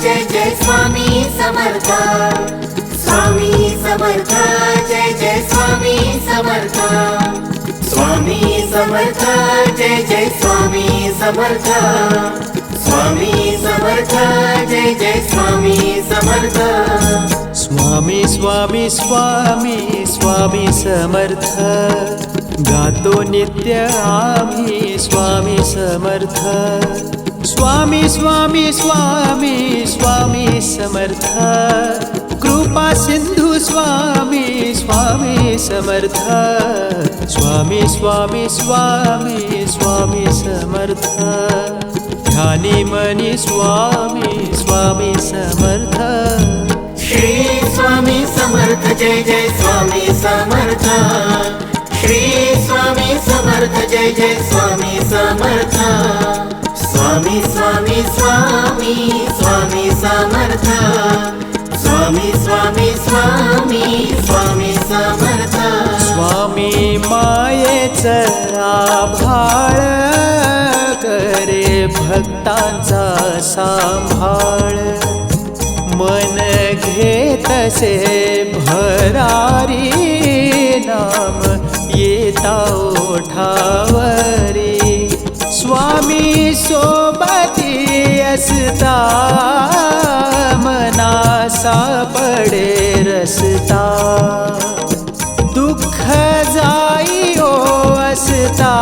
जय जय स्वामी समर्थ, स्वामी समर्थ, जय जय स्वामी समर्थ, स्वामी समर्थ, जय जय स्वामी समर्थ, स्वामी समर्थ, जय जय स्वामी समर्थ। स्वामी स्वामी स्वामी स्वामी समर्थ, गातो नित्य आम्ही स्वामी समर्थ। स्वामी स्वामी स्वामी स्वामी समर्थ, कृपा सिंधु स्वामी स्वामी समर्थ। स्वामी स्वामी स्वामी स्वामी समर्थ, ध्यानी मनी स्वामी स्वामी समर्थ। श्री स्वामी समर्थ, जय जय स्वामी समर्थ, श्री स्वामी समर्थ, जय जय स्वामी समर्थ। स्वामी स्वामी स्वामी स्वामी समर्थ, स्वामी स्वामी स्वामी स्वामी समर्थ। स्वामी मायेचा आभाळ करे भक्तांचा सांभाळ, मन घेतसे भरारी नाम येता ओठावरी। स्वामी सोबती असता मना सापडे रस्ता, दुःख जाई ओ असता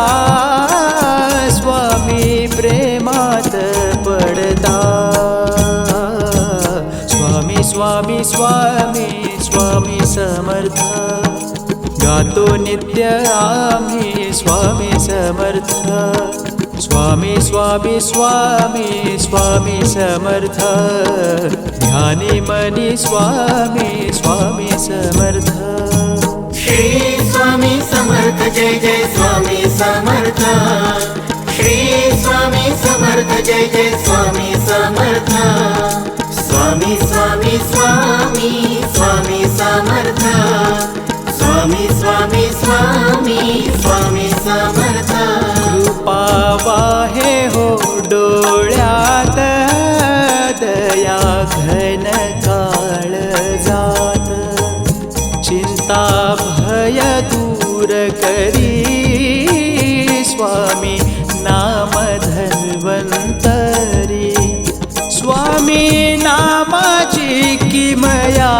स्वामी प्रेमात पडता। स्वामी स्वामी स्वामी स्वामी समर्थ, गातो नित्य आम्ही स्वामी समर्थ। स्वामी स्वामी स्वामी स्वामी समर्थ, ध्यानी मनी स्वामी स्वामी समर्थ। श्री स्वामी समर्थ, जय जय स्वामी समर्थ, श्री स्वामी समर्थ, जय जय स्वामी समर्थ। स्वामी स्वामी स्वामी स्वामी समर्थ, स्वामी स्वामी स्वामी स्वामी समर्थ। कृपा वाहे हो डोळ्यात, दया घन काळजात, चिंता भय दूर करी स्वामी नाम धन्वंतरी। स्वामी नामाची किमया,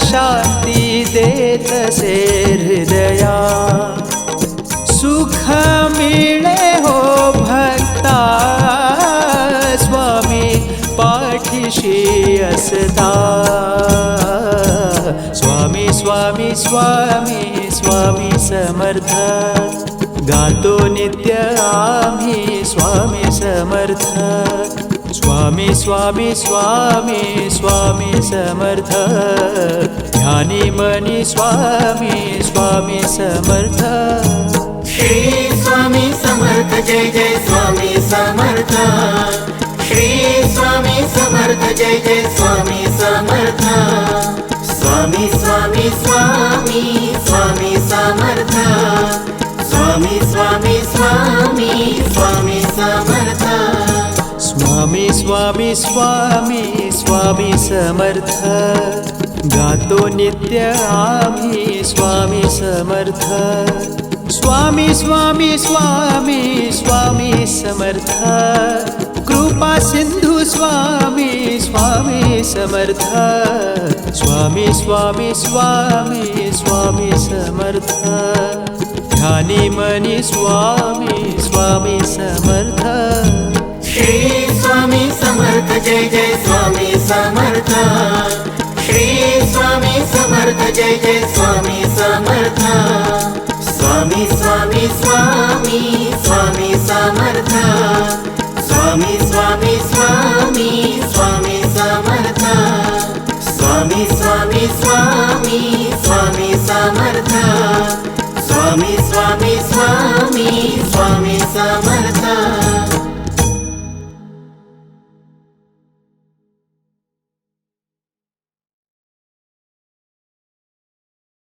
शांती देतसे हृदया। सुख मिळे हो भक्ता, स्वामी पाठीशी असता। स्वामी स्वामी स्वामी स्वामी समर्थ, गातो नित्य आम्ही स्वामी समर्थ। स्वामी स्वामी स्वामी स्वामी समर्थ, ध्यानी मनी स्वामी स्वामी समर्थ। श्री स्वामी समर्थ, जय जय स्वामी समर्थ, श्री स्वामी समर्थ, जय जय स्वामी समर्थ। स्वामी स्वामी स्वामी स्वामी समर्थ, स्वामी स्वामी स्वामी स्वामी समर्थ। स्वामी स्वामी स्वामी स्वामी समर्थ, गातो नित्य आम्ही स्वामी समर्थ। स्वामी स्वामी स्वामी स्वामी समर्थ, कृपा सिंधु स्वामी स्वामी समर्थ। स्वामी स्वामी स्वामी स्वामी समर्थ, ध्यानी मनी स्वामी स्वामी समर्थ। श्री स्वामी समर्थ, जय जय स्वामी समर्थ, श्री स्वामी समर्थ, जय जय स्वामी समर्थ। स्वामी स्वामी स्वामी स्वामी समर्थ, स्वामी स्वामी स्वामी स्वामी समर्थ। स्वामी स्वामी स्वामी स्वामी समर्थ, स्वामी स्वामी स्वामी स्वामी समर्थ।